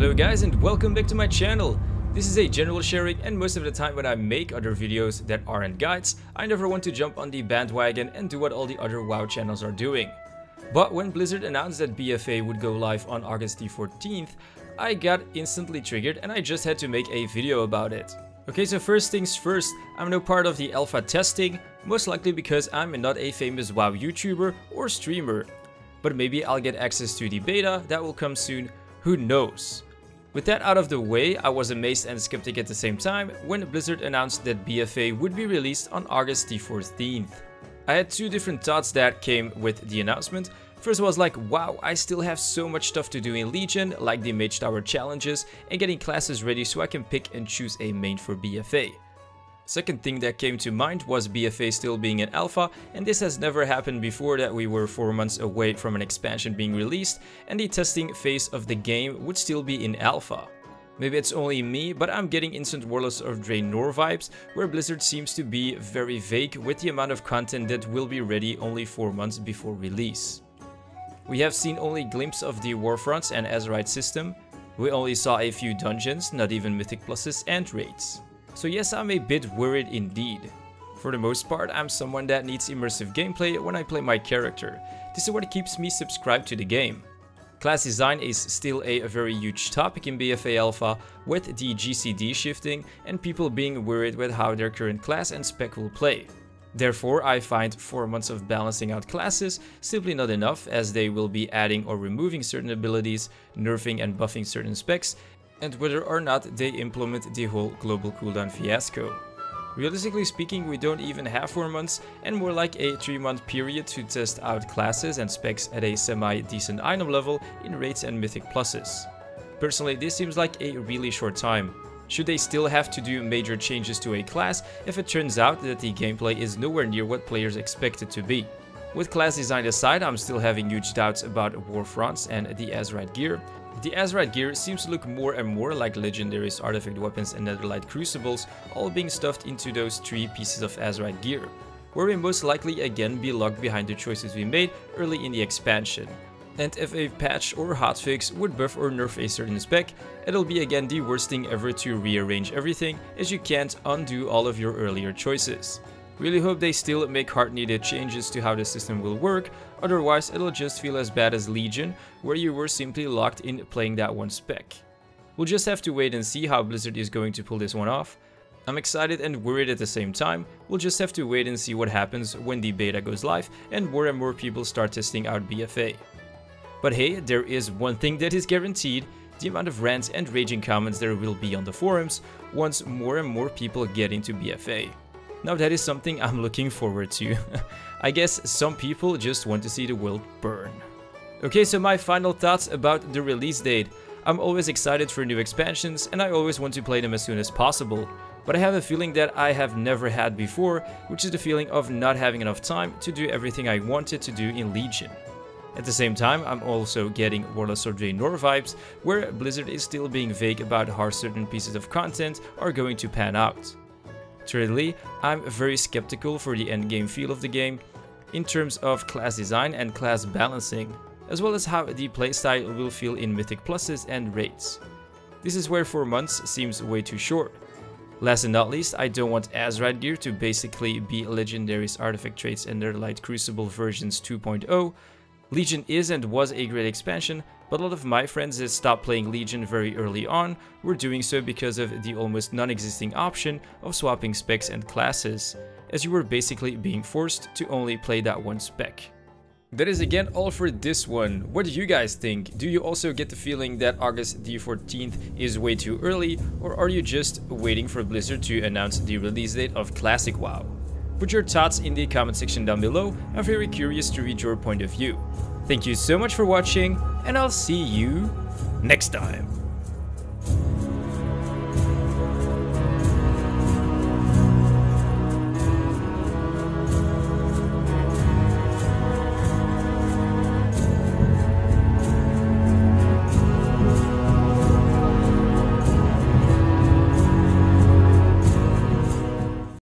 Hello guys and welcome back to my channel. This is a general sharing, and most of the time when I make other videos that aren't guides, I never want to jump on the bandwagon and do what all the other WoW channels are doing. But when Blizzard announced that BFA would go live on August the 14th, I got instantly triggered and I just had to make a video about it. Okay, so first things first, I'm no part of the alpha testing, most likely because I'm not a famous WoW YouTuber or streamer. But maybe I'll get access to the beta, that will come soon, who knows. With that out of the way, I was amazed and skeptic at the same time when Blizzard announced that BFA would be released on August the 14th. I had two different thoughts that came with the announcement. First was like, wow, I still have so much stuff to do in Legion, like the Mage Tower challenges and getting classes ready so I can pick and choose a main for BFA. Second thing that came to mind was BFA still being an alpha, and this has never happened before, that we were 4 months away from an expansion being released and the testing phase of the game would still be in alpha. Maybe it's only me, but I'm getting instant Warlords of Draenor vibes, where Blizzard seems to be very vague with the amount of content that will be ready only 4 months before release. We have seen only glimpses of the Warfronts and Azeroth system. We only saw a few dungeons, not even mythic pluses and raids. So yes, I'm a bit worried indeed. For the most part, I'm someone that needs immersive gameplay when I play my character. This is what keeps me subscribed to the game. Class design is still a very huge topic in BFA Alpha, with the GCD shifting and people being worried with how their current class and spec will play. Therefore, I find 4 months of balancing out classes simply not enough, as they will be adding or removing certain abilities, nerfing and buffing certain specs, and whether or not they implement the whole global cooldown fiasco. Realistically speaking, we don't even have 4 months, and more like a 3-month period to test out classes and specs at a semi-decent item level in raids and mythic pluses. Personally, this seems like a really short time. Should they still have to do major changes to a class if it turns out that the gameplay is nowhere near what players expect it to be? With class design aside, I'm still having huge doubts about Warfronts and the Azeroth gear. The Azeroth gear seems to look more and more like legendaries, artifact weapons and netherlight crucibles, all being stuffed into those 3 pieces of Azeroth gear, where we most likely again be locked behind the choices we made early in the expansion. And if a patch or hotfix would buff or nerf a certain spec, it'll be again the worst thing ever to rearrange everything, as you can't undo all of your earlier choices. Really hope they still make hard-needed changes to how the system will work, otherwise it'll just feel as bad as Legion, where you were simply locked in playing that one spec. We'll just have to wait and see how Blizzard is going to pull this one off. I'm excited and worried at the same time. We'll just have to wait and see what happens when the beta goes live and more people start testing out BFA. But hey, there is one thing that is guaranteed: the amount of rants and raging comments there will be on the forums once more and more people get into BFA. Now that is something I'm looking forward to. I guess some people just want to see the world burn. Okay, so my final thoughts about the release date. I'm always excited for new expansions and I always want to play them as soon as possible. But I have a feeling that I have never had before, which is the feeling of not having enough time to do everything I wanted to do in Legion. At the same time, I'm also getting Warlords of Draenor vibes, where Blizzard is still being vague about how certain pieces of content are going to pan out. Thirdly, I'm very skeptical for the endgame feel of the game, in terms of class design and class balancing, as well as how the playstyle will feel in mythic pluses and raids. This is where 4 months seems way too short. Last and not least, I don't want Azeroth gear to basically be legendaries, artifact traits and netherlight crucible versions 2.0. Legion is and was a great expansion, but a lot of my friends that stopped playing Legion very early on were doing so because of the almost non-existing option of swapping specs and classes, as you were basically being forced to only play that one spec. That is again all for this one. What do you guys think? Do you also get the feeling that August the 14th is way too early, or are you just waiting for Blizzard to announce the release date of Classic WoW? Put your thoughts in the comment section down below. I'm very curious to read your point of view. Thank you so much for watching, and I'll see you next time.